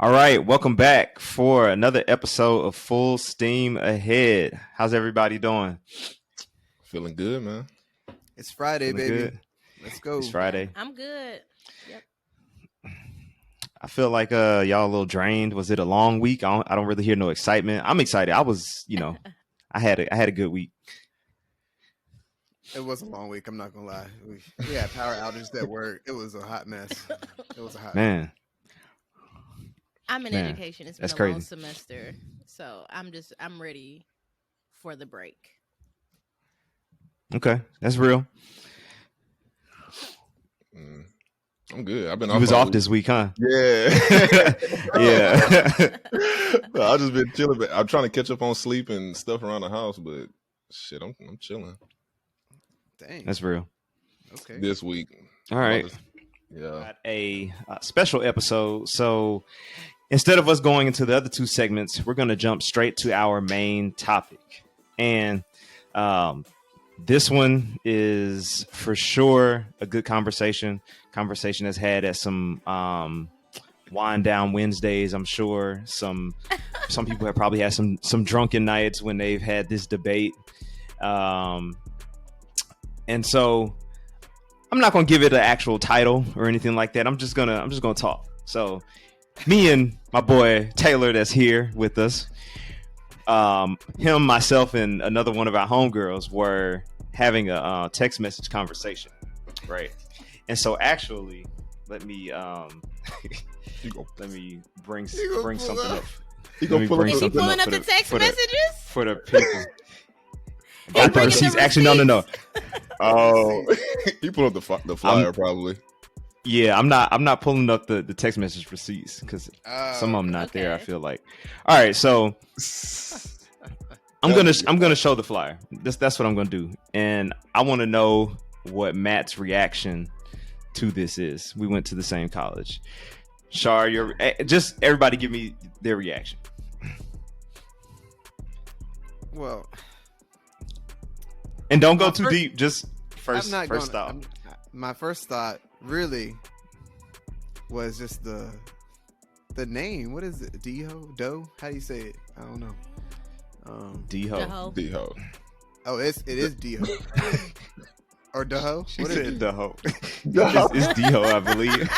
All right, welcome back for another episode of Full Steam Ahead. How's everybody doing? Feeling good, man. It's Friday, Feeling baby. good? Let's go. It's Friday. I'm good. Yep. I feel like y'all a little drained. Was it a long week? I don't really hear no excitement. I'm excited. I was, I had a good week. It was a long week. I'm not gonna lie. We had power outages at work. It was a hot mess. It was a hot Man. I'm in education. It's been that's a crazy. long semester, so I'm ready for the break. Okay, that's real. I'm good. I've been You was off this week, huh? Yeah. Yeah. I've just been chilling. But I'm trying to catch up on sleep and stuff around the house, but shit, I'm chilling. Dang. That's real. Okay. This week. All right. Yeah. Got a special episode. So instead of us going into the other two segments, we're going to jump straight to our main topic. And this one is for sure a good conversation that's had at some wind down Wednesdays. I'm sure some people have probably had some drunken nights when they've had this debate. And so I'm not going to give it an actual title or anything like that. I'm just going to talk. So me and my boy Taylor that's here with us, him, myself, and another one of our homegirls were having a text message conversation, right? And so actually, let me bring something up. Is he pulling up the text messages for the people? He's bringing the actually no. Oh, he pulled up the flyer probably. Yeah, I'm not pulling up the text message receipts because some of them not there. I feel like. All right, so I'm gonna show the flyer. That's what I'm gonna do, and I want to know what Matt's reaction to this is. We went to the same college. Shar, just everybody give me their reaction. Well, and don't go too deep. Just first thought. My first thought really was just the name. What is it? Doe? How do you say it? I don't know. D-ho. Oh, it is D-ho. Or Doho? She said Doho. It's D-ho, I believe.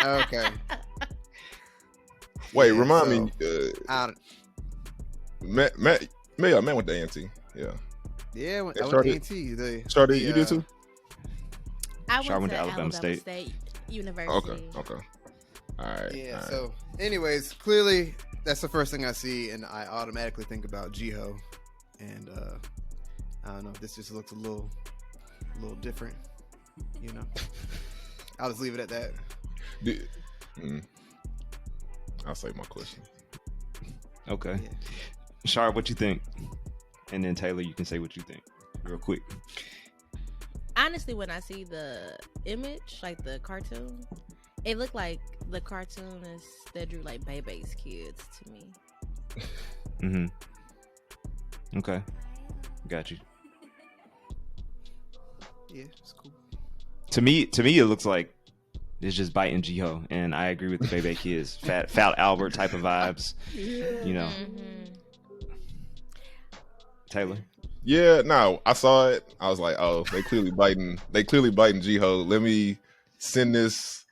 Okay. Wait, remind me. Matt went to A&T. Yeah. Yeah, I went to A&T. Started, you did too? I went to Alabama State University. Okay. All right. Yeah. All right. So, anyways, clearly that's the first thing I see, and I automatically think about Jiho. And I don't know. This just looks a little different. I'll just leave it at that. I'll save my question. Okay. Yeah. Shar, what you think? And then Taylor, you can say what you think real quick. Honestly, when I see the image, like the cartoon, it looked like the cartoonist that drew like Bebe's kids to me. Mm-hmm. Okay. Got you. Yeah, it's cool. To me, it looks like it's just biting Jiho, and I agree with the Bebe kids. Fat Albert type of vibes. Mm-hmm. Taylor. Yeah, no, I saw it. I was like, oh, they clearly biting Jiho. Let me send this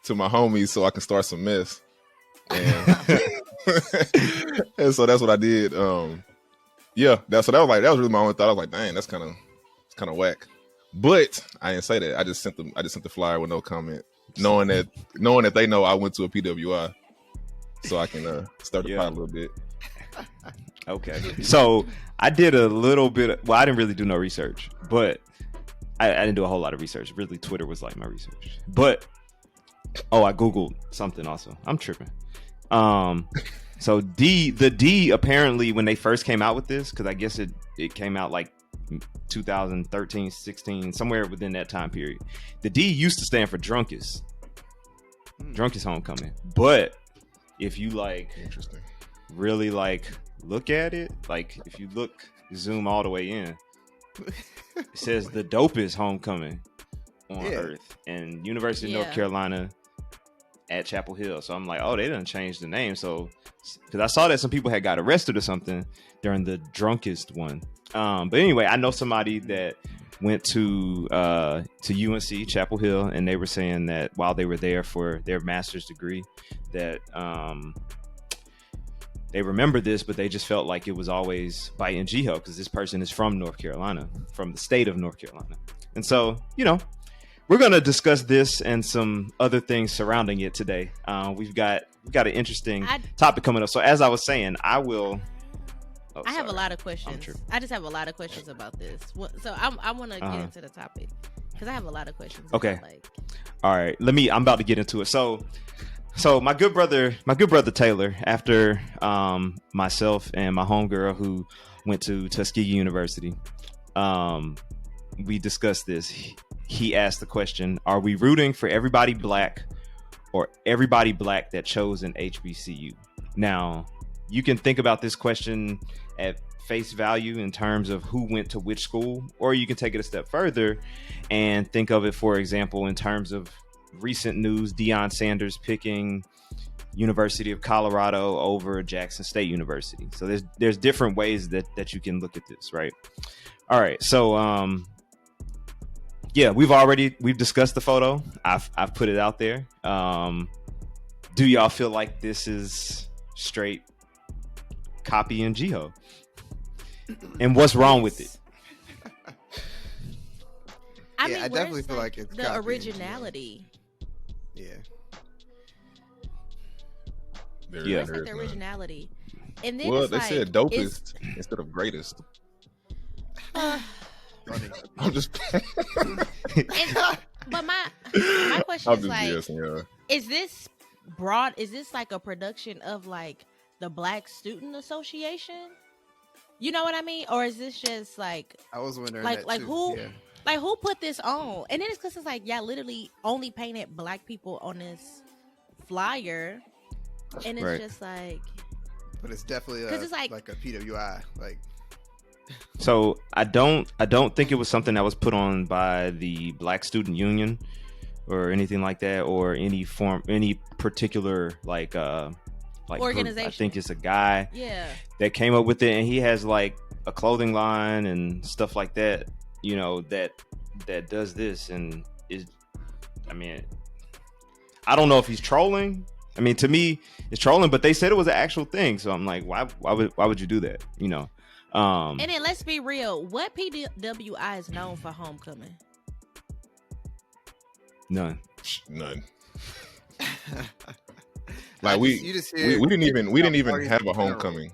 to my homies so I can start some mess. And, and so that's what I did. That was really my only thought. I was like, dang, it's kind of whack. But I didn't say that. I just sent the flyer with no comment, knowing that they know I went to a PWI, so I can start the pot a little bit. Okay. So I did a little bit. I didn't really do no research, but I didn't do a whole lot of research. Really, Twitter was like my research. But I Googled something also. I'm tripping. So the D apparently when they first came out with this, because I guess it came out like 2013, 16, somewhere within that time period. The D used to stand for drunkest homecoming. But if you Interesting. really look at it, if you zoom all the way in, it says the dopest homecoming on earth, and University of North Carolina at Chapel Hill. So I'm like, oh, they didn't change the name. So because I saw that some people had got arrested or something during the drunkest one. But anyway, I know somebody that went to UNC Chapel Hill, and they were saying that while they were there for their master's degree, that they remember this, but they just felt like it was always biting Jiho because this person is from North Carolina, from the state of North Carolina. And so, we're going to discuss this and some other things surrounding it today. We've got an interesting topic coming up. So as I was saying, I have a lot of questions. I just have a lot of questions about this. So I want to get into the topic because I have a lot of questions. Okay. All right. I'm about to get into it. So my good brother Taylor, after myself and my homegirl who went to Tuskegee University, we discussed this. He asked the question, are we rooting for everybody black or everybody black that chose an HBCU? Now, you can think about this question at face value in terms of who went to which school, or you can take it a step further and think of it, for example, in terms of recent news, Deion Sanders picking University of Colorado over Jackson State University. So there's different ways that you can look at this, right? All right. So, we've discussed the photo. I've put it out there. Do y'all feel like this is straight copying Jiho? And what's wrong with it? I mean, I definitely feel like it's the originality. Yeah. Where's like the originality? And then they said dopest instead of greatest. I'm just. But my question is like, guessing, is this broad? Is this like a production of like the Black Student Association? You know what I mean? Or is this just like I was wondering like that too. who Yeah. like who put this on? And then it's because it's like literally only painted black people on this flyer, and it's just like. But it's definitely it's like a PWI like. So I don't think it was something that was put on by the Black Student Union or anything like that, or any particular like organization. Group. I think it's a guy that came up with it, and he has like a clothing line and stuff like that, that does this, and I mean, I don't know if he's trolling. I mean, to me, it's trolling, but they said it was an actual thing, so I'm like, why would you do that? And then let's be real. What PWI is known for homecoming? None. Like we didn't even have a homecoming.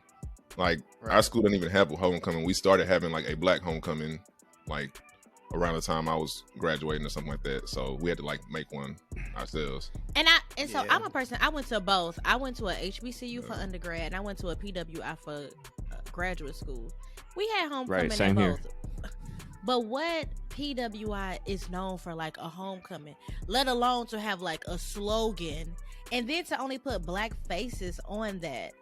Like our school didn't even have a homecoming. We started having like a black homecoming, like around the time I was graduating or something like that. So we had to like make one ourselves. So I'm a person. I went to both. I went to a HBCU for undergrad, and I went to a PWI for graduate school. We had homecoming same at here. both. But what PWI is known for, like a homecoming, let alone to have like a slogan, and then to only put black faces on that,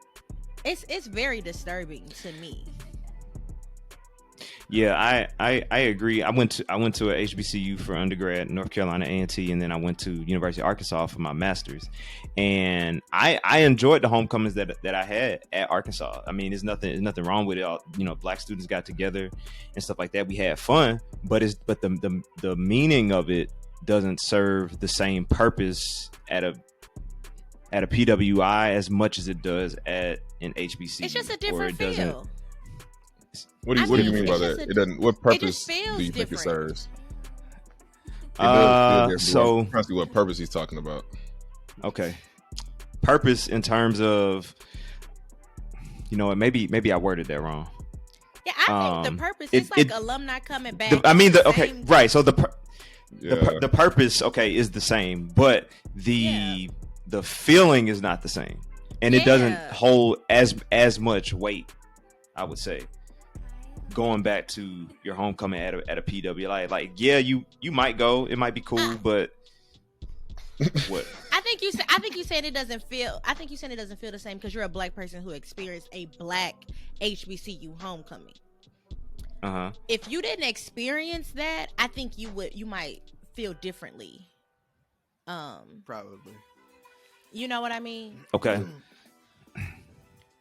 it's very disturbing to me. Yeah, I agree. I went to a HBCU for undergrad, North Carolina A&T, and then I went to University of Arkansas for my master's. And I enjoyed the homecomings that I had at Arkansas. I mean, there's nothing wrong with it. All, black students got together and stuff like that. We had fun, but the meaning of it doesn't serve the same purpose at a PWI as much as it does at an HBCU. It's just a different feel. What do you mean by that? It doesn't. What purpose do you think it serves? So I'm trying to see what purpose he's talking about. Okay, purpose in terms of, maybe I worded that wrong. Yeah, I think the purpose is like alumni coming back. Right. So the purpose, is the same, but the feeling is not the same, and it doesn't hold as much weight, I would say. Going back to your homecoming at a PWI, like you might go, it might be cool, but what? I think you said it doesn't feel. I think you said it doesn't feel the same because you're a black person who experienced a black HBCU homecoming. If you didn't experience that, I think you might feel differently. Probably. You know what I mean? Okay.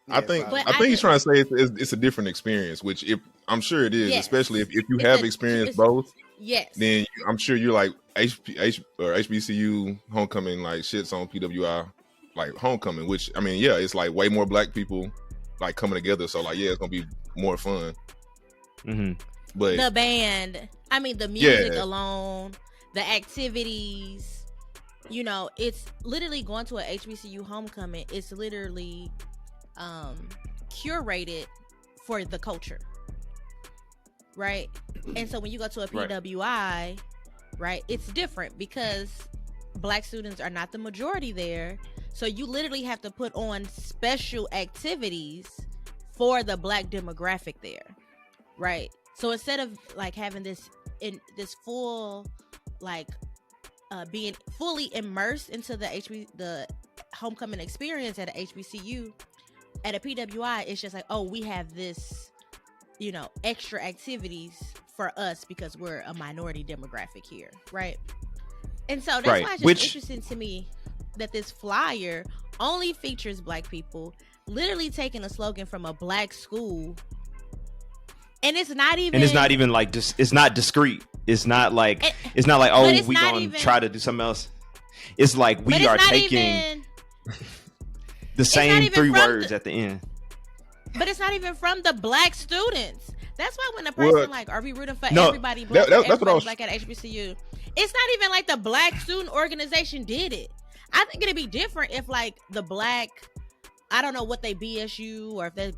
I think But I think he's trying to say it's a different experience, which I'm sure it is, Yes. especially if you It's have a- experienced it's- both. Yes. Then I'm sure you're like HBCU homecoming like shits on PWI like homecoming, which I mean, yeah, it's like way more black people like coming together. So like, yeah, it's gonna be more fun. Mm-hmm. But The band, I mean, the music alone, the activities, you know, it's literally going to a HBCU homecoming. It's literally curated for the culture, right? And so when you go to a PWI, right, it's different because black students are not the majority there. So you literally have to put on special activities for the black demographic there, right? So instead of like having this full like being fully immersed into the homecoming experience at a HBCU, at a PWI, it's just like, oh, we have this, you know, extra activities for us because we're a minority demographic here, right? And so that's why it's just interesting to me that this flyer only features black people, literally taking a slogan from a black school, and it's not even like it's not discreet. It's not like oh, we gonna try to do something else. It's like we are taking the same three words at the end. But it's not even from the black students. That's why when a person like, are we rooting for everybody black, black at HBCU? It's not even like the black student organization did it. I think it'd be different if like the black, I don't know what they BSU or if they're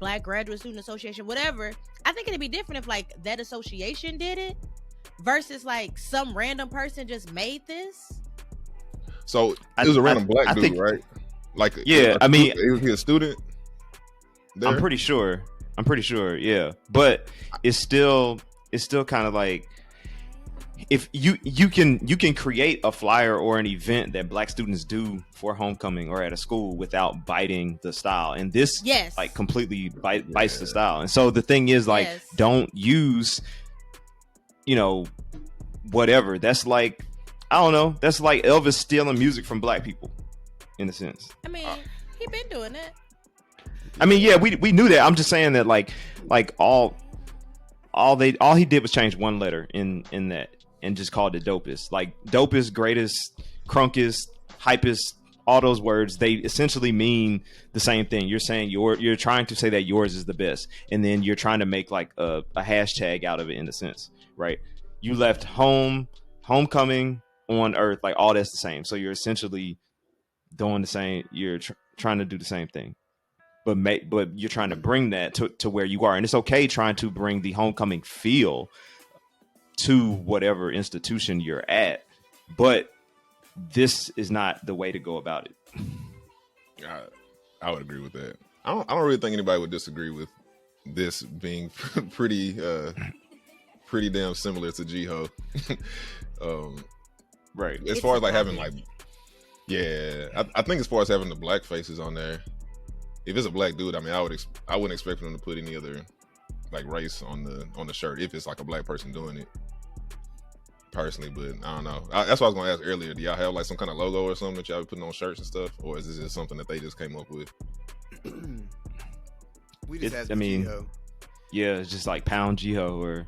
Black Graduate Student Association, whatever. I think it'd be different if like that association did it versus like some random person just made this. So it was a random black dude, right? Like, yeah, I mean, was he a student there? I'm pretty sure, yeah. But it's still kind of like, if you can create a flyer or an event that black students do for homecoming or at a school without biting the style, and this like completely bites the style. And so the thing is like, don't use, you know, whatever. That's like, I don't know, that's like Elvis stealing music from black people in a sense. I mean, he been doing it. I mean, yeah, we knew that. I'm just saying that like all he did was change one letter in that and just called it dopest. Like dopest, greatest, crunkest, hypest, all those words, they essentially mean the same thing. You're saying you're trying to say that yours is the best, and then you're trying to make like a hashtag out of it in a sense, right? You left homecoming, on earth, like all that's the same. So you're essentially doing the same. You're trying to do the same thing, but you're trying to bring that to where you are, and it's okay trying to bring the homecoming feel to whatever institution you're at, but this is not the way to go about it. I would agree with that. I don't really think anybody would disagree with this being pretty damn similar to Jiho. Right. As far as like having like, yeah, I think as far as having the black faces on there, if it's a black dude, I mean, I wouldn't expect them to put any other like race on the shirt if it's like a black person doing it. Personally, but I don't know. That's what I was gonna ask earlier. Do y'all have like some kind of logo or something that y'all be putting on shirts and stuff, or is this just something that they just came up with? We just asked Jiho. Yeah, it's just like pound Jiho, or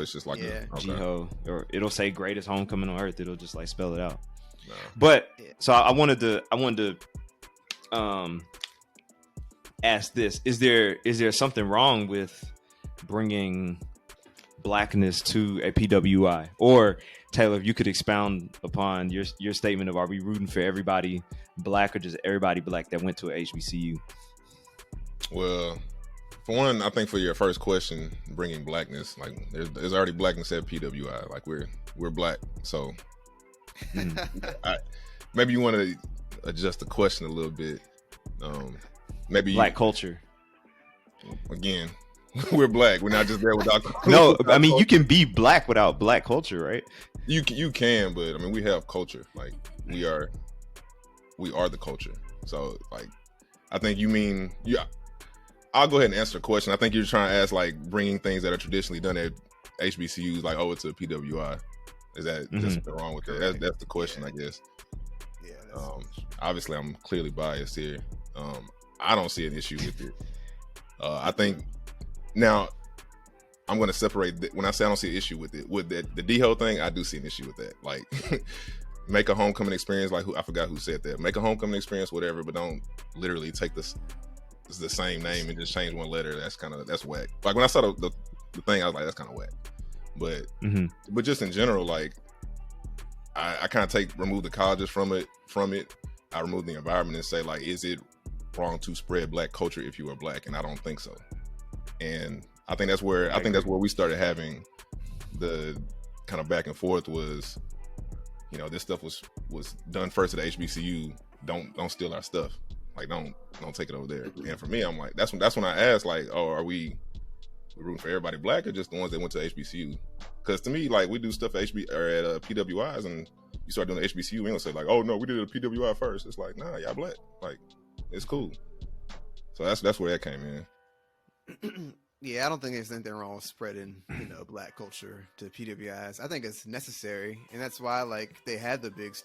it's just like Jiho, or it'll say greatest homecoming on earth. It'll just like spell it out. No. But so I wanted to ask this: is there something wrong with bringing blackness to a PWI? Or Taylor, if you could expound upon your statement of, are we rooting for everybody black or just everybody black that went to a HBCU? Well, for one, I think for your first question, bringing blackness, like there's already blackness at PWI. Like we're black, so maybe you want to adjust the question a little bit. Maybe black culture. Again, we're black. We're not just there without. No, I mean you can be black without black culture, right? You can, but I mean we have culture. Like we are the culture. So like, I think you mean I'll go ahead and answer the question. I think you're trying to ask like bringing things that are traditionally done at HBCUs, like it's a PWI. Is that there's something wrong with that? That's the question, I guess. Yeah. That's Obviously, I'm clearly biased here. I don't see an issue with it. I think now I'm going to separate. When I say I don't see an issue with it, with the D-Ho thing, I do see an issue with that. Like, make a homecoming experience. Like, I forgot who said that. Make a homecoming experience, whatever, but don't literally take the same name and just change one letter. That's whack. Like, when I saw the thing, I was like, that's kind of whack. But but just in general, like, I kind of remove the colleges from it. I remove the environment and say, like, is it wrong to spread Black culture if you are Black? And I don't think so. And I think that's where we started having the kind of back and forth was, you know, this stuff was done first at the HBCU. Don't steal our stuff. Like, don't take it over there. And for me, I'm like, that's when I asked, like, oh, are we rooting for everybody Black or just the ones that went to HBCU? Because to me, like, we do stuff at PWIs, and you start doing the HBCU, we don't say like, oh no, we did a PWI first. It's like, nah, y'all Black. Like, it's cool. So that's where that came in. Yeah, I don't think there's anything wrong with spreading, you know, Black culture to PWIs. I think it's necessary, and that's why, like, they had the big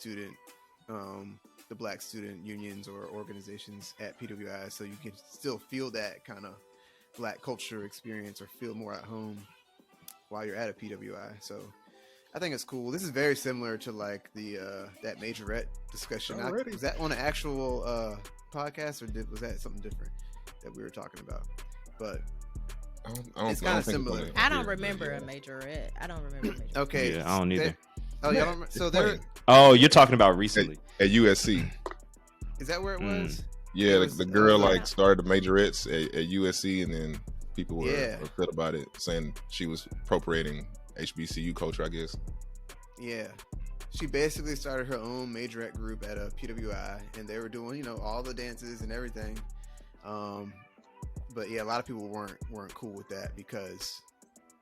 the Black student unions or organizations at PWIs, so you can still feel that kind of Black culture experience or feel more at home while you're at a PWI. So I think it's cool. This is very similar to like the that majorette discussion. Was that on an actual podcast, or was that something different that we were talking about? But it's kind of similar. I don't remember a majorette. I don't remember a majorette. Okay. Yeah, I don't either. Oh, y'all don't remember? So they're... Oh, you're talking about recently. At USC. Is that where it was? Yeah, the girl like started the majorettes at USC, and then people were upset about it, saying she was appropriating HBCU culture, I guess. Yeah. She basically started her own majorette group at a PWI, and they were doing, you know, all the dances and everything. But yeah, a lot of people weren't cool with that because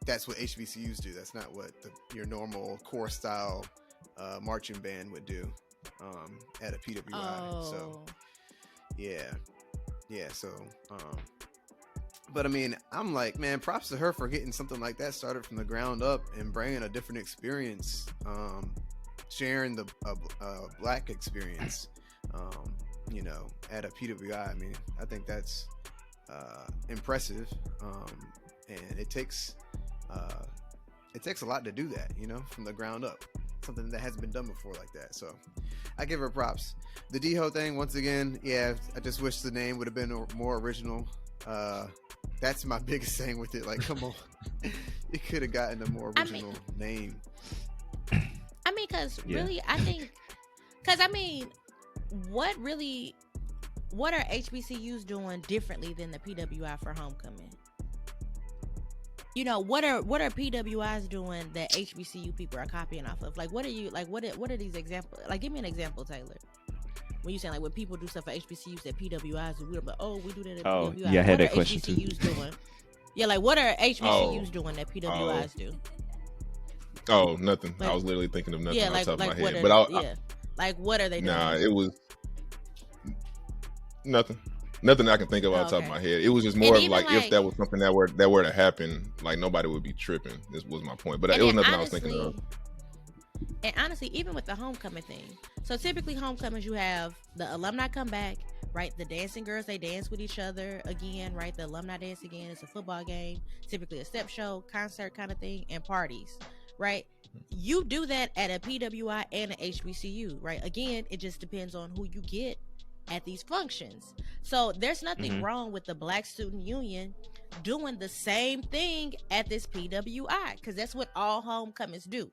that's what HBCUs do. That's not what your normal core style marching band would do at a PWI. Oh. So yeah. So, but I mean, I'm like, man, props to her for getting something like that started from the ground up and bringing a different experience, sharing the Black experience, you know, at a PWI. I mean, I think that's impressive, and it takes a lot to do that, you know, from the ground up. Something that hasn't been done before like that. So I give her props. The D-Ho thing, once again, yeah, I just wish the name would have been more original. That's my biggest thing with it. Like, come on. You could have gotten a more original name. I mean, because really, I think, what are HBCUs doing differently than the PWI for homecoming? You know, what are PWIs doing that HBCU people are copying off of? Like, what are these examples? Like, give me an example, Taylor. When you say, like, when people do stuff for HBCUs at PWIs, and we're like, oh, we do that at PWIs. Yeah, I had that question HBCUs too. Doing? Yeah, like, what are HBCUs doing that PWIs do? Oh, nothing. I was literally thinking of nothing off the top of my head. Like, what are they doing? Nah, it was nothing. Nothing I can think of off the top of my head. It was just more of like if that was something that were to happen, like nobody would be tripping. This was my point. But it was nothing I was thinking of. And honestly, even with the homecoming thing, so typically homecomings, you have the alumni come back, right? The dancing girls, they dance with each other again, right? The alumni dance again. It's a football game, typically a step show, concert kind of thing, and parties, right? You do that at a PWI and an HBCU, right? Again, it just depends on who you get at these functions. So there's nothing wrong with the Black Student Union doing the same thing at this PWI, because that's what all homecomings do.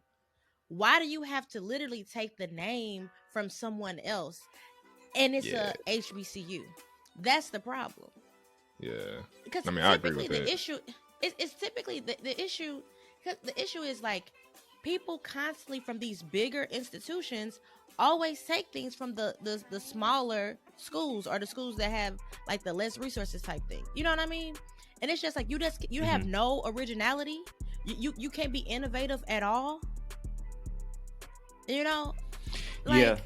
Why do you have to literally take the name from someone else and it's a HBCU? That's the problem. Yeah. Because I mean, I agree with the that. issue it's typically the issue, because the issue is like people constantly from these bigger institutions always take things from the smaller schools or the schools that have like the less resources type thing. You know what I mean? And it's just like you have no originality. You can't be innovative at all. You know? Like, yeah.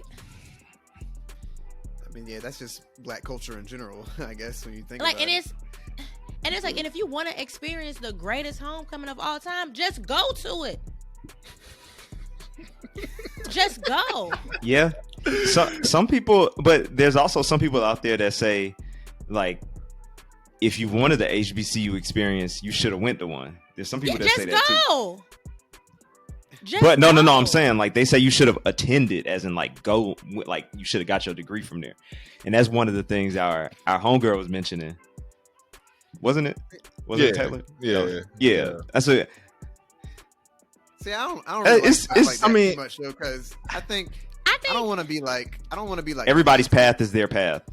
I mean, yeah, that's just Black culture in general, I guess, when you think like about it. And it's like, and if you want to experience the greatest homecoming of all time, just go to it. Just go. Yeah. some people, but there's also some people out there that say, like, if you wanted the HBCU experience, you should have went to one. There's some people that say that too. But no, I'm saying, like, they say you should have attended, as in, like, go, like, you should have got your degree from there. And that's one of the things our homegirl was mentioning, wasn't it? It Taylor? Yeah. That's a. See, I don't really like that too much though, because I think I don't want to be like everybody's path is their path.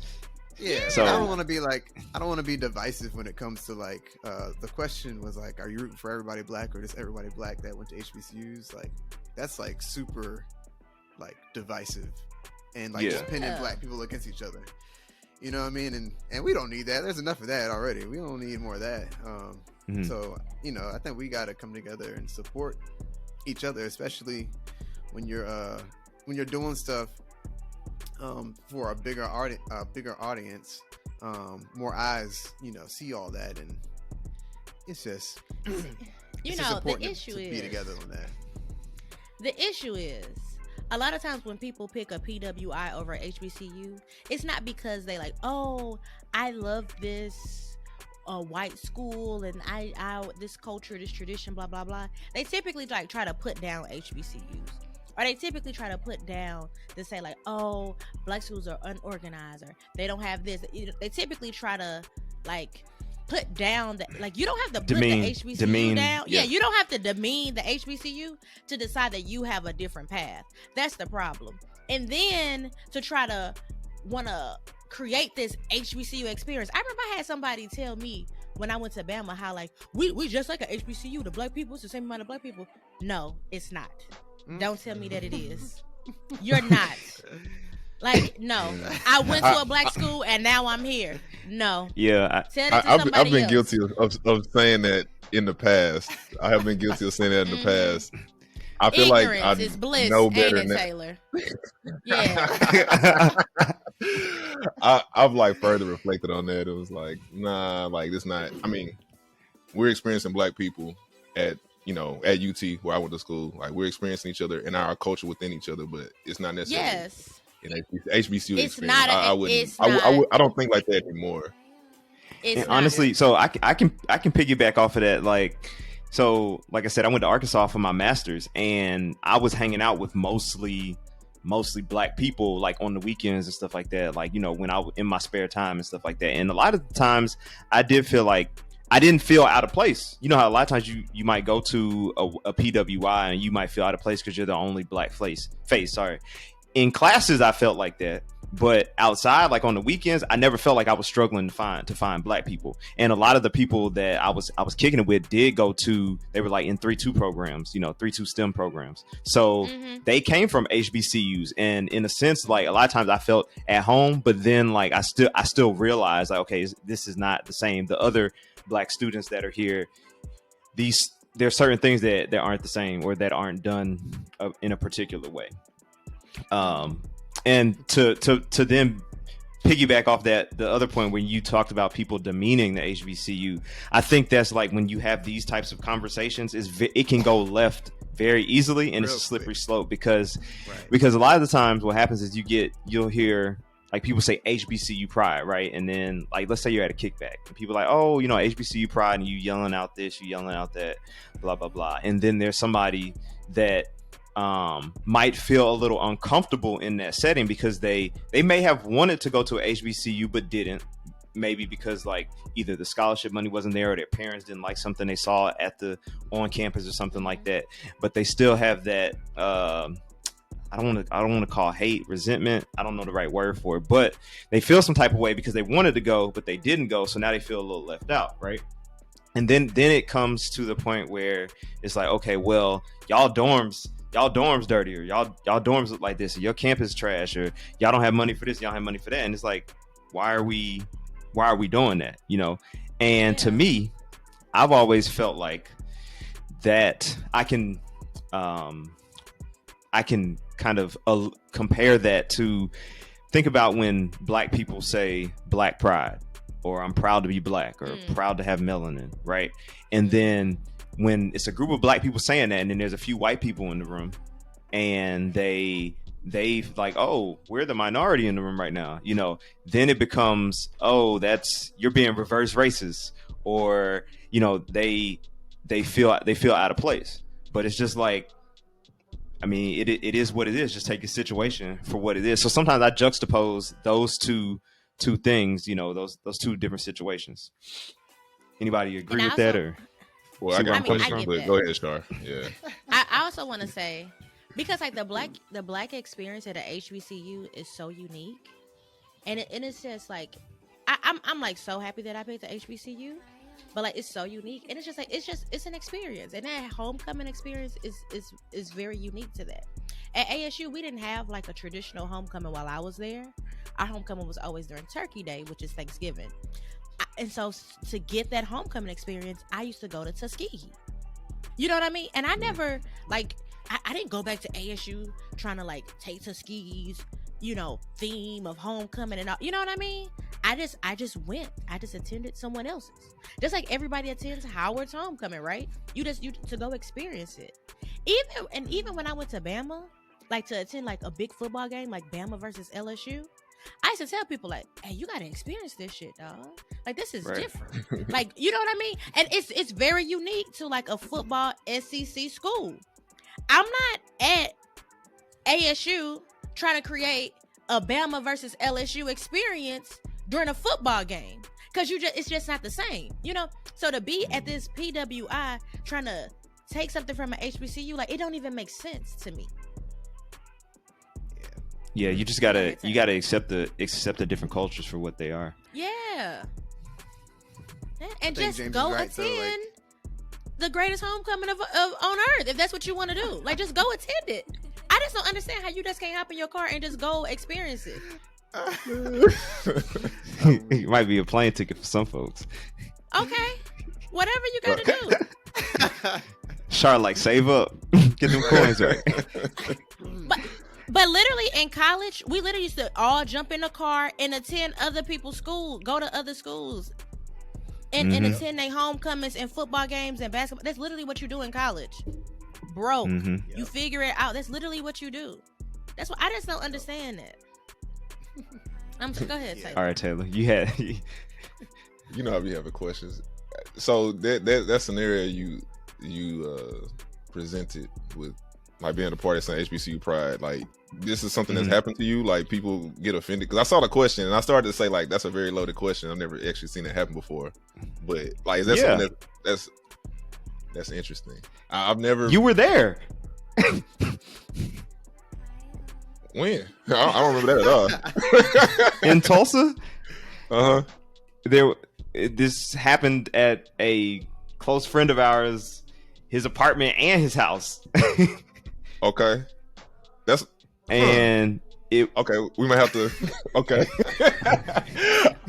Yeah, so I don't want to be divisive when it comes to, like, the question was like, are you rooting for everybody black or just everybody black that went to HBCUs? Like, that's like super, like, divisive and like just pinning black people against each other. You know what I mean? And we don't need that. There's enough of that already. We don't need more of that. So, you know, I think we got to come together and support each other, especially when you're doing stuff for a bigger audience, more eyes, you know, see all that, and it's just you know, the issue to be together on that. The issue is, a lot of times when people pick a PWI over HBCU, it's not because they like, oh, I love this white school and I this culture, this tradition, blah blah blah. They typically like try to put down HBCUs. Or they typically try to put down to say, like, oh, black schools are unorganized, or they don't have this. They typically try to, like, put down that, like, you don't have to put the HBCU down. Yeah, you don't have to demean the HBCU to decide that you have a different path. That's the problem. And then to try to want to create this HBCU experience. I remember I had somebody tell me when I went to Bama how, like, we just like a HBCU. The black people, it's the same amount of black people. No, it's not. Don't tell me that it is. You're not. Like, no. I went to a black school and now I'm here. No. Yeah. I've been guilty of saying that in the past. I have been guilty of saying that in the past. I feel Ignorance like I is bliss, know better ain't it, than Taylor? Yeah. I've like further reflected on that. It was like, nah, like it's not. I mean, we're experiencing black people at UT where I went to school. Like, we're experiencing each other and our culture within each other, but it's not necessarily an HBCU it's experience. Not I don't think like that anymore. And honestly, so I can piggyback off of that. Like I said, I went to Arkansas for my master's, and I was hanging out with mostly black people, like on the weekends and stuff like that. Like, you know, when I in my spare time and stuff like that. And a lot of the times I did feel like I didn't feel out of place. You know how a lot of times you might go to a PWI and you might feel out of place because you're the only black face. Sorry. In classes, I felt like that. But outside, like on the weekends, I never felt like I was struggling to find black people. And a lot of the people that I was kicking it with did go to, they were like in 3-2 programs, 3-2 STEM programs. So they came from HBCUs. And in a sense, like a lot of times I felt at home, but then like I still realized, like, okay, this is not the same. The other black students that are here, there are certain things that aren't the same or that aren't done in a particular way. And to then piggyback off that, the other point when you talked about people demeaning the HBCU, I think that's like when you have these types of conversations, it can go left very easily, and it's a slippery slope because a lot of the times what happens is you'll hear like people say HBCU pride, right? And then like, let's say you're at a kickback and people are like, oh, HBCU pride, and you yelling out this, you yelling out that, blah, blah, blah. And then there's somebody that might feel a little uncomfortable in that setting because they may have wanted to go to a HBCU but didn't, maybe because like either the scholarship money wasn't there or their parents didn't like something they saw on campus or something like that, but they still have that I don't want to call hate, resentment. I don't know the right word for it, but they feel some type of way because they wanted to go, but they didn't go. So now they feel a little left out. Right. And then it comes to the point where it's like, okay, well, y'all dorms dirtier. Y'all dorms look like this. Or your campus trash, or y'all don't have money for this. Y'all have money for that. And it's like, why are we doing that? And to me, I've always felt like that I can kind of compare that to think about when black people say black pride, or I'm proud to be black, or proud to have melanin, right? And then when it's a group of black people saying that, and then there's a few white people in the room, and they they like, oh, we're the minority in the room right now. Then it becomes, oh, you're being reverse racist, or they feel out of place. But it's just like, I mean, it is what it is. Just take a situation for what it is. So sometimes I juxtapose those two things, those two different situations. Anybody agree with that? Or well, I get that. Go ahead, Star. Yeah. I also want to say, because like the black experience at a HBCU is so unique, and it's just like I'm like so happy that I picked the HBCU, but like it's so unique, and it's just like it's an experience, and that homecoming experience is very unique to that. At ASU, we didn't have like a traditional homecoming while I was there. Our homecoming was always during Turkey Day, which is Thanksgiving. And so to get that homecoming experience, I used to go to Tuskegee. You know what I mean? And I never like I didn't go back to ASU trying to like take Tuskegee's, theme of homecoming and all. You know what I mean? I just went. I just attended someone else's. Just like everybody attends Howard's homecoming, right? You to go experience it. Even when I went to Bama, like to attend like a big football game, like Bama versus LSU, I used to tell people like, hey, you gotta experience this shit, dog. Like this is different. Like, you know what I mean? And it's very unique to like a football SEC school. I'm not at ASU trying to create a Bama versus LSU experience during a football game, because it's just not the same, So to be at this PWI trying to take something from an HBCU, like it don't even make sense to me. Yeah, you just gotta accept the different cultures for what they are. Yeah, and just go attend the greatest homecoming of on earth, if that's what you want to do. Like, just go attend it. I just don't understand how you just can't hop in your car and just go experience it. It might be a plane ticket for some folks. Okay, whatever you gotta do. Charlotte, like, save up, get them coins right. But literally in college, we literally used to all jump in a car and attend other people's school, go to other schools, and attend their homecomings and football games and basketball. That's literally what you do in college, bro. You figure it out. That's literally what you do. That's what I just don't understand that. Go ahead, Taylor. All right, Taylor, you had. You know how we having questions. So that scenario you presented with, like, being a part of some HBCU pride, like, this is something that's happened to you, like people get offended, because I saw the question and I started to say, like, that's a very loaded question. I've never actually seen it happen before, but like, is that something that's interesting? I've never. You were there. When? I don't remember that at all. In Tulsa. Uh-huh. This happened at a close friend of ours, his apartment and his house. Okay. That's and it. Okay, we might have to. Okay.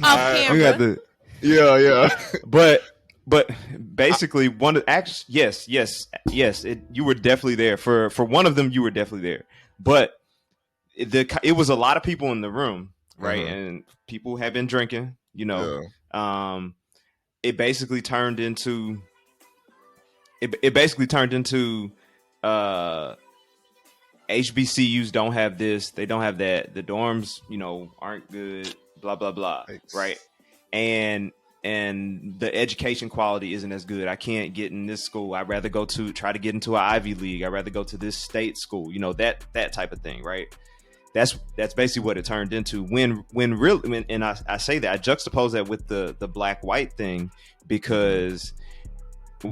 Off we got to. Yeah. But basically, yes. You were definitely there for one of them. You were definitely there, but it was a lot of people in the room, right? And people had been drinking. It basically turned into. It basically turned into. HBCUs don't have this, they don't have that, the dorms, aren't good, blah blah blah. Thanks. Right? And the education quality isn't as good. I can't get in this school. I'd rather try to get into an Ivy League. I'd rather go to this state school. That type of thing, right? That's basically what it turned into. When I say that, I juxtapose that with the black white thing, because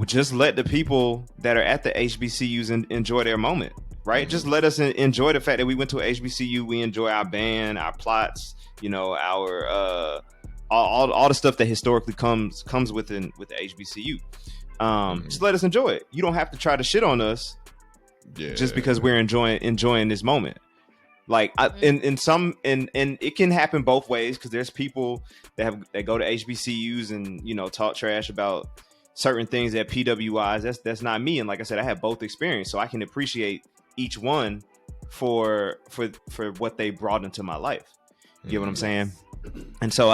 just let the people that are at the HBCUs enjoy their moment. Right? Just let us enjoy the fact that we went to a HBCU. We enjoy our band, our plots, our all the stuff that historically comes with the HBCU. Just let us enjoy it. You don't have to try to shit on us just because we're enjoying this moment. Like, and it can happen both ways, because there's people that go to HBCUs and talk trash about certain things at PWIs. That's not me. And like I said, I have both experience, so I can appreciate each one for what they brought into my life. You get what I'm saying? And so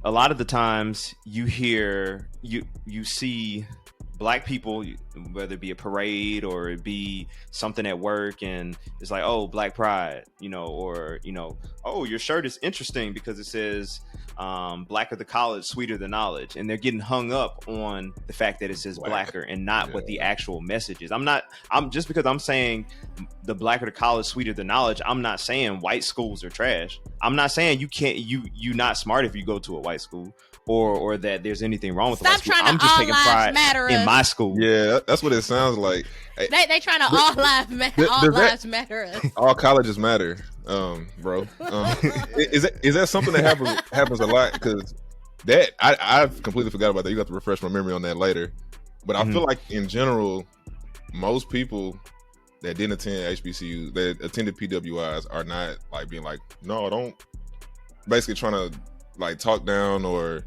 a lot of the times you see black people whether it be a parade or it be something at work, and it's like, oh, Black Pride, or oh, your shirt is interesting because it says blacker the college, sweeter the knowledge, and they're getting hung up on the fact that it says blacker and not what the actual message is. I'm just because I'm saying the blacker the college, sweeter the knowledge, I'm not saying white schools are trash. I'm not saying you not smart if you go to a white school, or that there's anything wrong with the white school. I'm just taking pride in my school. Yeah, that's what it sounds like. They trying to all lives matter us. All colleges matter, bro. Is that something that happens a lot? Because that I've completely forgot about that. You got to refresh my memory on that later. But I feel like in general, most people that didn't attend HBCUs, that attended PWIs, are not like being like, no, don't. Basically trying to like talk down or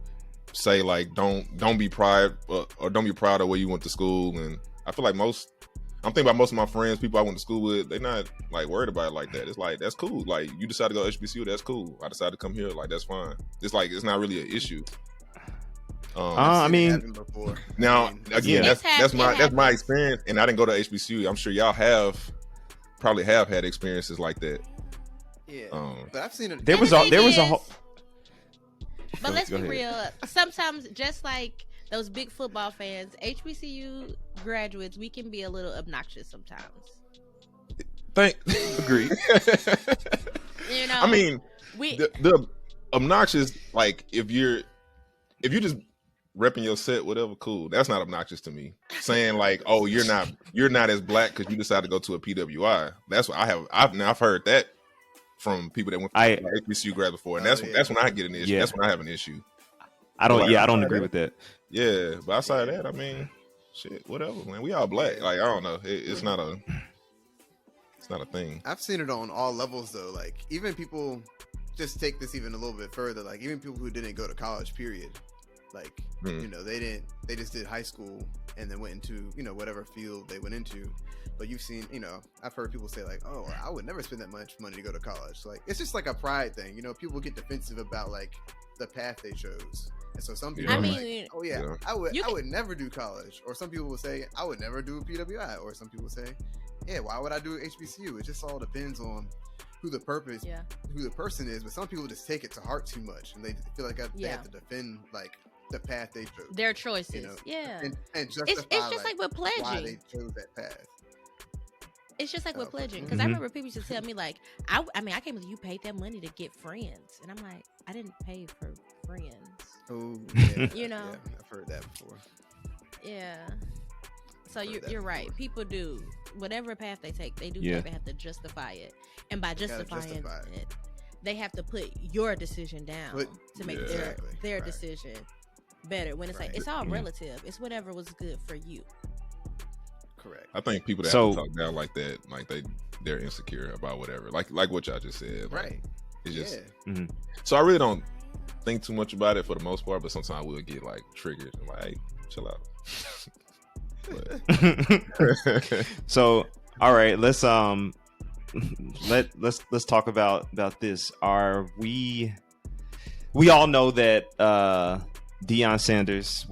say like don't be proud or don't be proud of where you went to school. And I feel like I'm thinking about most of my friends, people I went to school with, they're not like worried about it like that. It's like, that's cool. Like, you decided to go to HBCU, that's cool. I decided to come here, like, that's fine. It's like, it's not really an issue. I mean, now again, that's my experience, and I didn't go to HBCU. I'm sure y'all probably have had experiences like that. Yeah, but I've seen it. There was a whole. But let's be real. Sometimes, just like those big football fans, HBCU graduates, we can be a little obnoxious sometimes. Agree. I mean, the obnoxious, like if you're just repping your set, whatever, cool. That's not obnoxious to me. Saying like, oh, you're not as black because you decided to go to a PWI. That's what I've heard that from people that went to HBCU grad before, and that's when I get an issue. Yeah. That's when I have an issue. I don't agree with that. Yeah, but outside of that, I mean, shit, whatever, man. We all black. Like, I don't know. It's not a thing. I've seen it on all levels though. Like, even people, just take this even a little bit further. Like, even people who didn't go to college, period. Like, they just did high school and then went into, whatever field they went into. But you've seen, I've heard people say like, oh, I would never spend that much money to go to college. Like, it's just like a pride thing. People get defensive about like the path they chose. And so some people are like, oh yeah, I would never do college. Or some people will say, I would never do a PWI. Or some people say, yeah, why would I do HBCU? It just all depends on who the person is. But some people just take it to heart too much, and they feel like they have to defend like the path they chose, their choices. And justify it's just like with pledging, why they chose that path. It's just like with pledging, because I remember people used to tell me like, I can't believe you paid that money to get friends, and I'm like, I didn't pay for friends. Oh, yeah. Yeah, I've heard that before. Yeah. So you're right. People do whatever path they take. They do have to justify it, and by justifying it, they have to put your decision down to make their decision better. When it's like it's all relative. It's whatever was good for you. Correct. I think people that have to talk down like that, like they're insecure about whatever. Like what y'all just said. Like, it's just. So I really don't think too much about it for the most part, but sometimes we'll get like triggered and like, hey, chill out. So all right, let's talk about this. We all know that Deion Sanders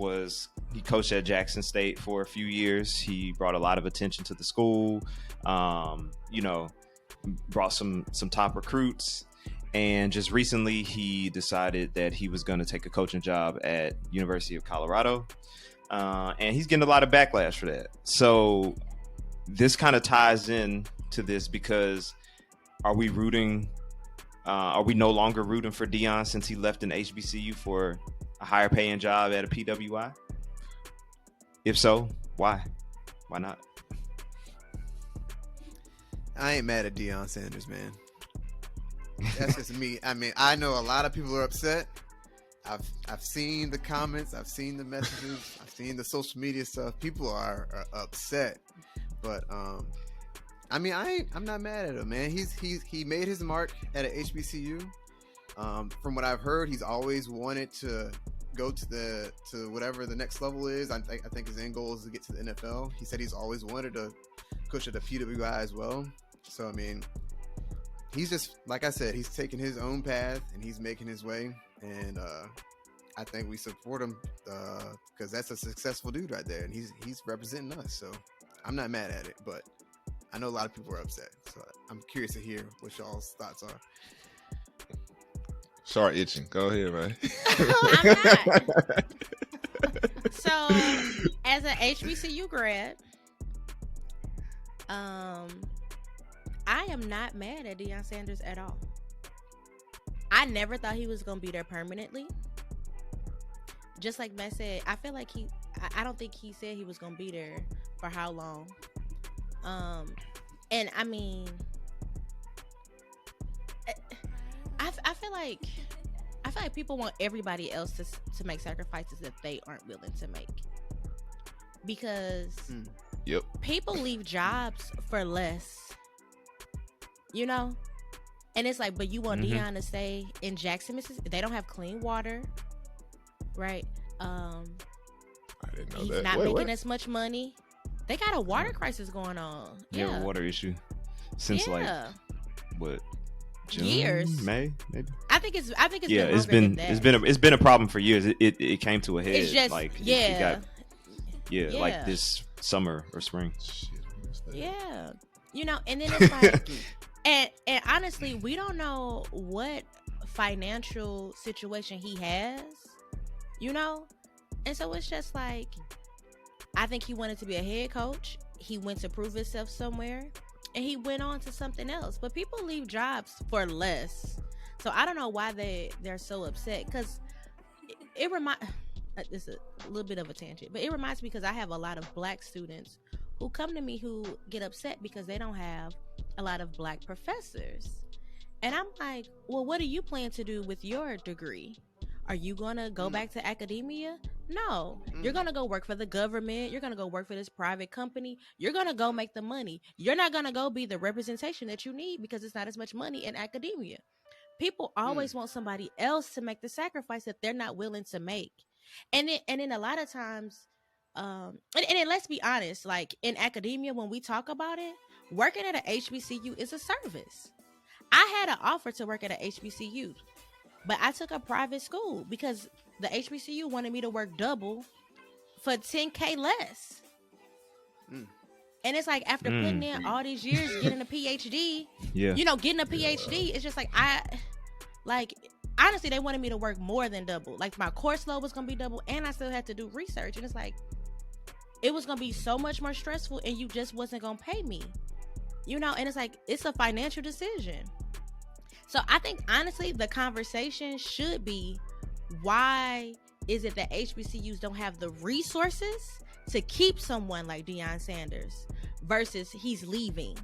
he coached at Jackson State for a few years. He brought a lot of attention to the school, brought some top recruits. And just recently, he decided that he was going to take a coaching job at University of Colorado. And he's getting a lot of backlash for that. So this kind of ties in to this because are we no longer rooting for Deion since he left an HBCU for a higher paying job at a PWI? If so, why? Why not? I ain't mad at Deion Sanders, man. That's just me. I mean, I know a lot of people are upset. I've seen the comments, I've seen the messages, I've seen the social media stuff. People are upset, but I mean, I'm not mad at him, man. He made his mark at an HBCU. From what I've heard, he's always wanted to go to whatever the next level is. I think his end goal is to get to the NFL. He said he's always wanted to coach at a PWI as well. So I mean, he's just, like I said, he's taking his own path and he's making his way. And I think we support him because that's a successful dude right there, and he's representing us. So I'm not mad at it, but I know a lot of people are upset. So I'm curious to hear what y'all's thoughts are. Start itching. Go ahead, man. I'm not. So, as an HBCU grad, I am not mad at Deion Sanders at all. I never thought he was going to be there permanently. Just like Matt said, I feel like I don't think he said he was going to be there for how long. And I mean, I feel like people want everybody else to make sacrifices that they aren't willing to make, because Yep. people leave jobs for less, you know. And it's like, but you want Deion to stay in Jackson, Mississippi? They don't have clean water, right? I didn't know He's that. not Wait, making what? as much money. They got a water crisis going on. You have a water issue since like what? June, years, May, maybe. I think it's Yeah, been it's longer been than that. it's been a problem for years. It came to a head. It's just like yeah. it got, like this summer or spring. Shit, I missed that. Yeah, you know, and then it's like, and honestly, we don't know what financial situation he has, you know, and so it's just like, I think he wanted to be a head coach. He went to prove himself somewhere, and he went on to something else. But people leave jobs for less, so I don't know why they're so upset. Because it it's a little bit of a tangent, but it reminds me, because I have a lot of black students who come to me who get upset because they don't have a lot of black professors. And I'm like, well, what do you plan to do with your degree? Are you going to go back to academia? No. You're going to go work for the government. You're going to go work for this private company. You're going to go make the money. You're not going to go be the representation that you need, because it's not as much money in academia. People always want somebody else to make the sacrifice that they're not willing to make. And then a lot of times, and then let's be honest, like in academia, when we talk about it, working at a HBCU is a service. I had an offer to work at a HBCU, but I took a private school because the HBCU wanted me to work double for $10K less. And it's like, after putting in all these years, getting a PhD, getting a PhD, it's just like, honestly, they wanted me to work more than double. Like, my course load was going to be double, and I still had to do research. And it's like, it was going to be so much more stressful, and you just wasn't going to pay me, you know? And it's like, it's a financial decision. So I think, honestly, the conversation should be, why is it that HBCUs don't have the resources to keep someone like Deion Sanders versus he's leaving?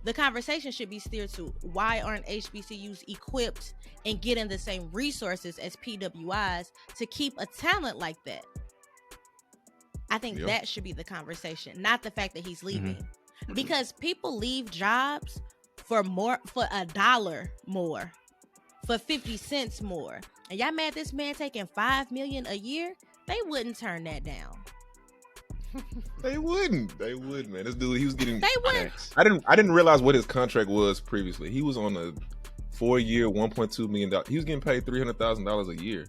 The conversation should be steered to, why aren't HBCUs equipped and getting the same resources as PWIs to keep a talent like that? I think that should be the conversation, not the fact that he's leaving. Because people leave jobs for $1 more, for 50 cents more. And y'all mad this man taking $5 million a year? They wouldn't turn that down. They wouldn't, man. This dude, he was getting. They wouldn't. I didn't realize what his contract was previously. He was on a 4-year, $1.2 million. He was getting paid $300,000 a year,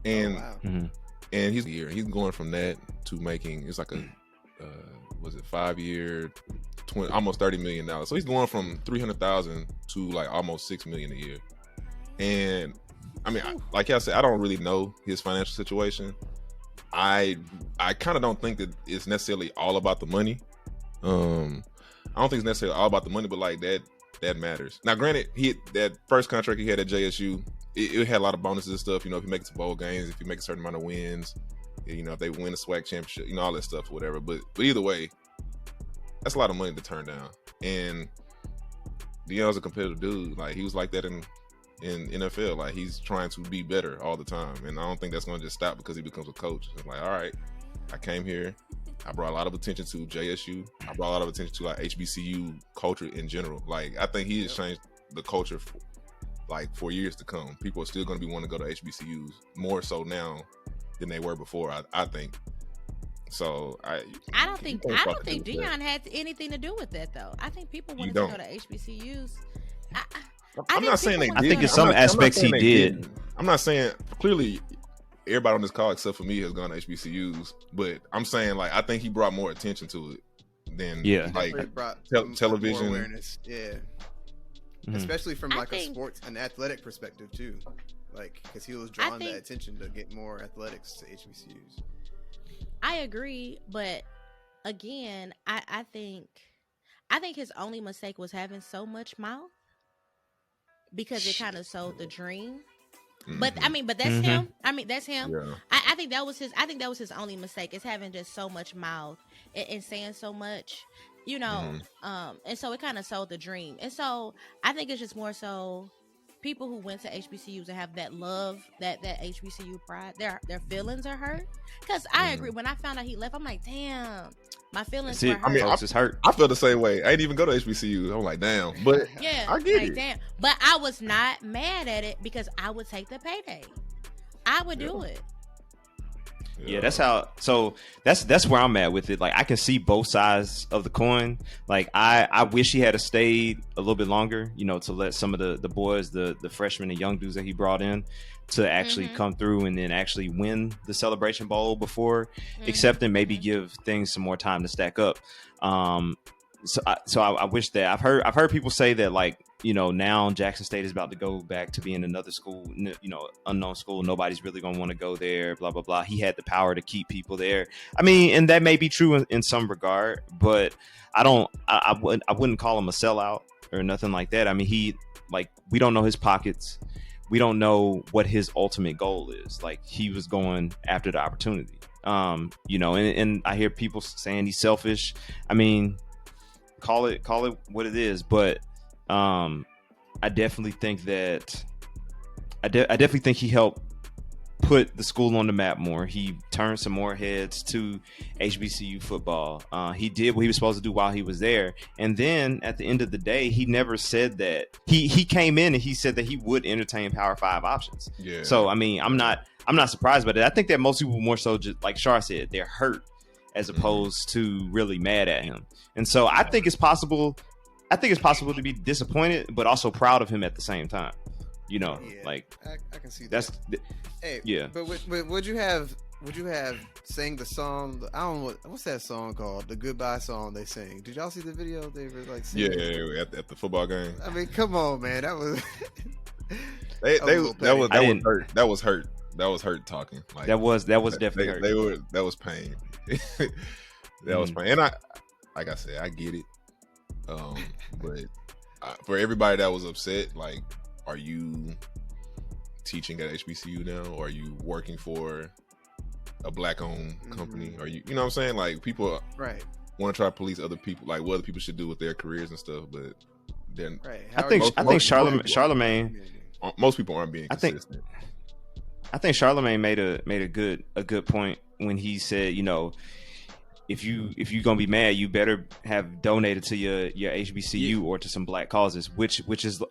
and and he's going from that to making, it's like a was it 5-year, almost $30 million. So he's going from $300,000 to like almost $6 million a year. And I mean, like I said, I don't really know his financial situation. I kind of don't think that it's necessarily all about the money. I don't think it's necessarily all about the money, but like that matters. Now, granted, that first contract he had at JSU, it had a lot of bonuses and stuff. You know, if you make it to bowl games, if you make a certain amount of wins, you know, if they win the SWAC championship, you know, all that stuff, or whatever. But either way, that's a lot of money to turn down. And Deion's a competitive dude. Like, he was like that in NFL. Like, he's trying to be better all the time, and I don't think that's going to just stop because he becomes a coach. It's like, all right, I came here, I brought a lot of attention to JSU, I brought a lot of attention to like HBCU culture in general. Like, I think he has changed the culture for years to come. People are still going to be wanting to go to HBCUs more so now than they were before. I think. So I don't think Deion had anything to do with that, though. I think people wanted to go to HBCUs. I'm not saying they did. I think in some aspects he did. I'm not saying, clearly everybody on this call except for me has gone to HBCUs, but I'm saying like I think he brought more attention to it than like It brought television more awareness. Yeah, especially from like a sports and athletic perspective too, like because he was drawing that attention to get more athletics to HBCUs. I agree, but again, I think his only mistake was having so much mouth because it kind of sold the dream. But I mean, that's him. I mean, that's him. Yeah. I think that was his only mistake is having just so much mouth and saying so much, you know. And so it kind of sold the dream. And so I think it's just more so people who went to HBCUs and have that love, that HBCU pride, their feelings are hurt. Because I agree. When I found out he left, I'm like, damn, my feelings were hurt. I mean, I just hurt. I feel the same way. I ain't even go to HBCUs. I'm like, damn. But yeah, I get it. Damn. But I was not mad at it because I would take the payday. I would do it. Yeah, that's how. So that's where I'm at with it. Like I can see both sides of the coin. Like I wish he had stayed a little bit longer, you know, to let some of the boys, the freshmen and young dudes that he brought in, to actually come through and then actually win the Celebration Bowl before accepting. Maybe give things some more time to stack up. So I wish that I've heard people say that, like, you know, now Jackson State is about to go back to being another school, you know, unknown school. Nobody's really going to want to go there, blah, blah, blah. He had the power to keep people there. I mean, and that may be true in some regard, but I wouldn't call him a sellout or nothing like that. I mean, we don't know his pockets. We don't know what his ultimate goal is. Like, he was going after the opportunity. You know, and I hear people saying he's selfish. I mean, call it what it is, but I definitely think that I definitely think he helped put the school on the map more. He turned some more heads to HBCU football. He did what he was supposed to do while he was there, and then at the end of the day, he never said that he came in and he said that he would entertain Power 5 options. Yeah. So I mean, I'm not surprised by that. I think that most people more so, just like Shar said, they're hurt as opposed to really mad at him. And so I think it's possible. I think it's possible to be disappointed, but also proud of him at the same time. You know, like I can see that. Hey, yeah. But would you have sang the song? I don't know what's that song called? The Goodbye song they sang. Did y'all see the video? They were like singing. Yeah, at the football game. I mean, come on, man. That was that was hurt. That was hurt talking. Like, that was definitely hurt. That was pain. That was pain. And like I said, I get it. But for everybody that was upset, like, are you teaching at HBCU now, or are you working for a black-owned company? Are you know what I'm saying? Like, people want to try to police other people, like what other people should do with their careers and stuff. But then I think Charlemagne. Most people aren't being consistent. I think Charlemagne made a good point when he said, you know, if you're gonna be mad, you better have donated to your HBCU or to some black causes, which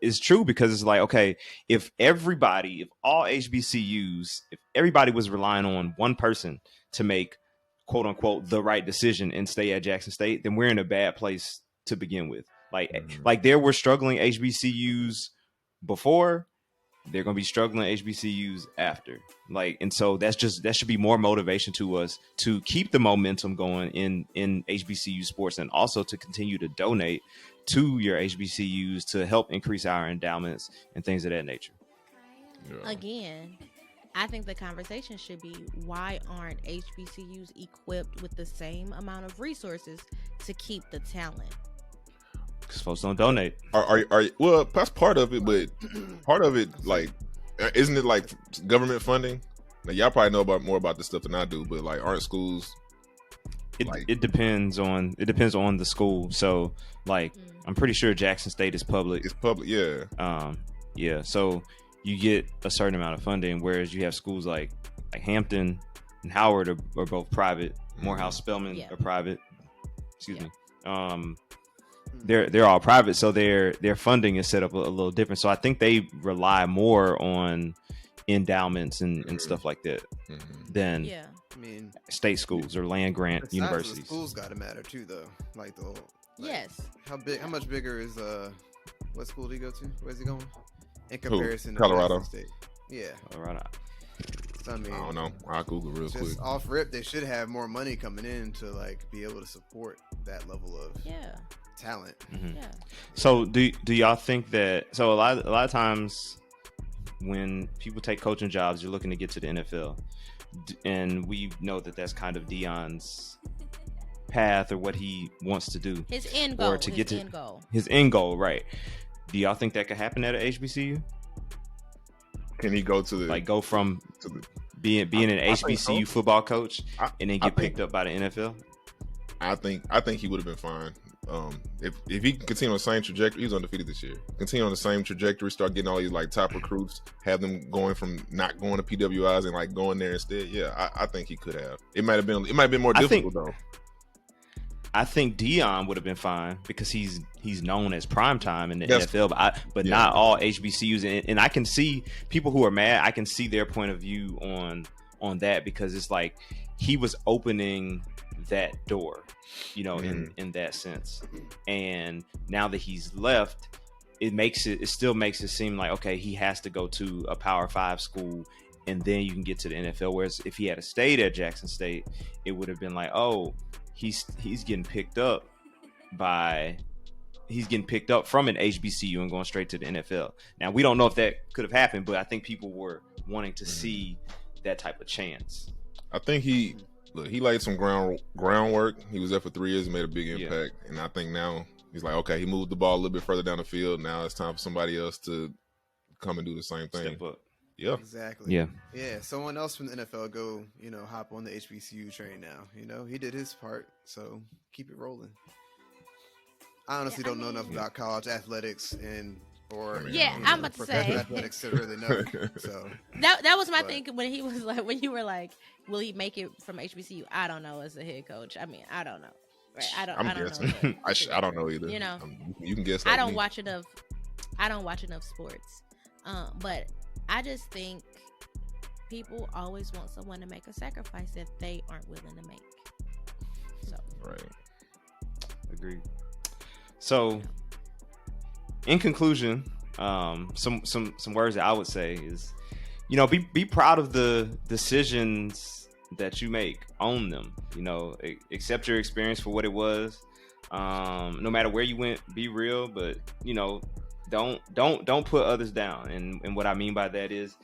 is true, because it's like, okay, if all HBCUs, if everybody was relying on one person to make quote unquote the right decision and stay at Jackson State, then we're in a bad place to begin with. Like there were struggling HBCUs before. They're going to be struggling HBCUs after. Like, and so that should be more motivation to us to keep the momentum going in HBCU sports, and also to continue to donate to your HBCUs to help increase our endowments and things of that nature. Yeah. Again, I think the conversation should be, why aren't HBCUs equipped with the same amount of resources to keep the talent? Because folks don't donate. Well, that's part of it, but part of it, like, isn't it like government funding? Now, y'all probably know more about this stuff than I do, but like, aren't schools? It depends on the school. So like, I'm pretty sure Jackson State is public. It's public, yeah. Yeah. So you get a certain amount of funding, whereas you have schools like Hampton and Howard are both private. Morehouse, Spelman are private. Excuse me. They're all private, so their funding is set up a little different. So I think they rely more on endowments and stuff like that than state schools or land grant universities. Schools got to matter too, though. Like the whole, how much bigger is what school do you go to? Where's he going? In comparison to Colorado State. Yeah, Colorado. So, I mean, I don't know. I'll Google real quick. just off rip, they should have more money coming in to like be able to support that level of talent. Mhm. Yeah. So do y'all think that? So a lot of times when people take coaching jobs, you're looking to get to the NFL, and we know that that's kind of Deion's path or what he wants to do. His end goal. Or to get to end goal. his end goal, right? Do y'all think that could happen at a HBCU? Can he go to the Like go from to the? being an I think HBCU so. football coach and then I get think- picked up by the NFL? I think he would have been fine. If he can continue on the same trajectory, he's undefeated this year. Continue on the same trajectory, start getting all these like top recruits, have them going from not going to PWIs and like going there instead. Yeah, I think he could have. It might have been more difficult though. I think Deion would have been fine because he's known as primetime in the That's- NFL, but yeah. not all HBCUs. And I can see people who are mad. I can see their point of view on that because it's like he was opening that door, you know, in that sense. And now that he's left, it still makes it seem like, okay, he has to go to a Power 5 school and then you can get to the NFL. Whereas if he had stayed at Jackson State, it would have been like, oh, he's getting picked up from an HBCU and going straight to the NFL. Now we don't know if that could have happened, but I think people were wanting to see that type of chance. I think he laid some groundwork. He was there for 3 years and made a big impact. And I think now he's like, okay, he moved the ball a little bit further down the field. Now it's time for somebody else to come and do the same thing. Step up. Yeah. Exactly. Yeah. Someone else from the NFL go, hop on the HBCU train now. He did his part, so keep it rolling. I honestly don't know enough about college athletics I'm about to say athletics to really know. So that was my thing when he was like, when you were like, will he make it from HBCU? I don't know as a head coach. I mean, I don't know. Right? I don't guessing. know. I don't know either. You can guess. Like I don't me. watch enough. I don't watch enough sports. But I just think people always want someone to make a sacrifice that they aren't willing to make. So Right. Agreed. So, in conclusion, some words that I would say is, be proud of the decisions that you make. Own them. Accept your experience for what it was. No matter where you went, be real. But don't put others down. And what I mean by that is,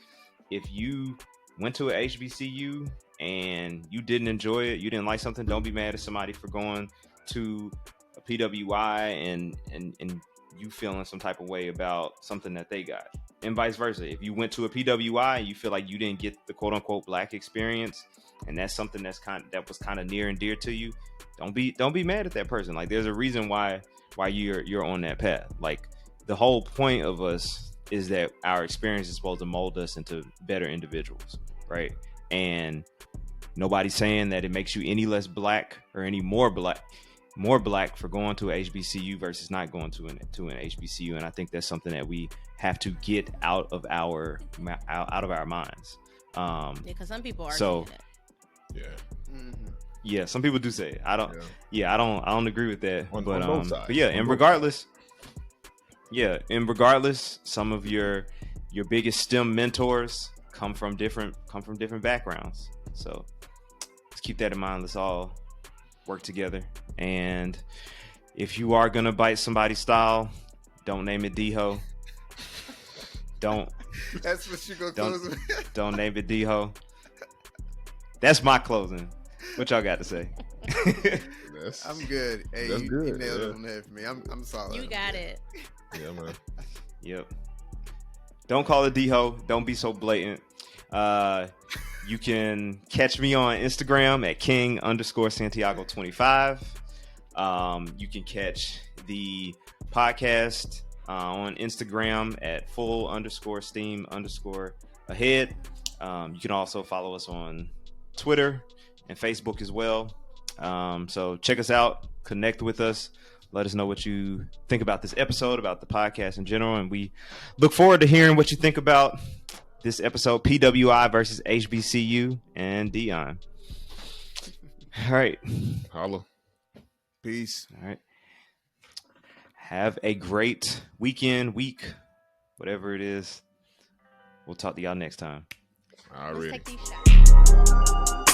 if you went to a HBCU and you didn't enjoy it, you didn't like something, don't be mad at somebody for going to a PWI and you feeling some type of way about something that they got, and vice versa. If you went to a PWI and you feel like you didn't get the quote unquote black experience, and that's something that was kind of near and dear to you, don't be mad at that person. Like, there's a reason why you're on that path. Like, the whole point of us is that our experience is supposed to mold us into better individuals, right? And nobody's saying that it makes you any less black or any more black for going to a HBCU versus not going to an HBCU. And I think that's something that we have to get out of our minds. because some people are So- saying it. Yeah. mhm. Yeah, some people do say it. I don't agree with that. On but both sides. but yeah, On and both regardless, some of your biggest STEM mentors come from different backgrounds. So let's keep that in mind. Let's all work together. And if you are gonna bite somebody's style, don't name it D-Ho. Don't That's what you gonna Don't- close with. don't name it D-Ho. That's my closing. What y'all got to say? I'm good. Hey, That's you good, nailed it yeah. on there for me. I'm solid. You got it. Yeah, man. Yep. Don't call it D-Ho. Don't be so blatant. You can catch me on Instagram at king_Santiago25. You can catch the podcast on Instagram at full_steam_ahead. You can also follow us on Twitter and Facebook as well. So check us out, connect with us. Let us know what you think about this episode, about the podcast in general. And we look forward to hearing what you think about this episode, PWI versus HBCU and Deion. All right. Holla. Peace. All right. Have a great weekend, week, whatever it is. We'll talk to y'all next time. Already. Let's take these shots.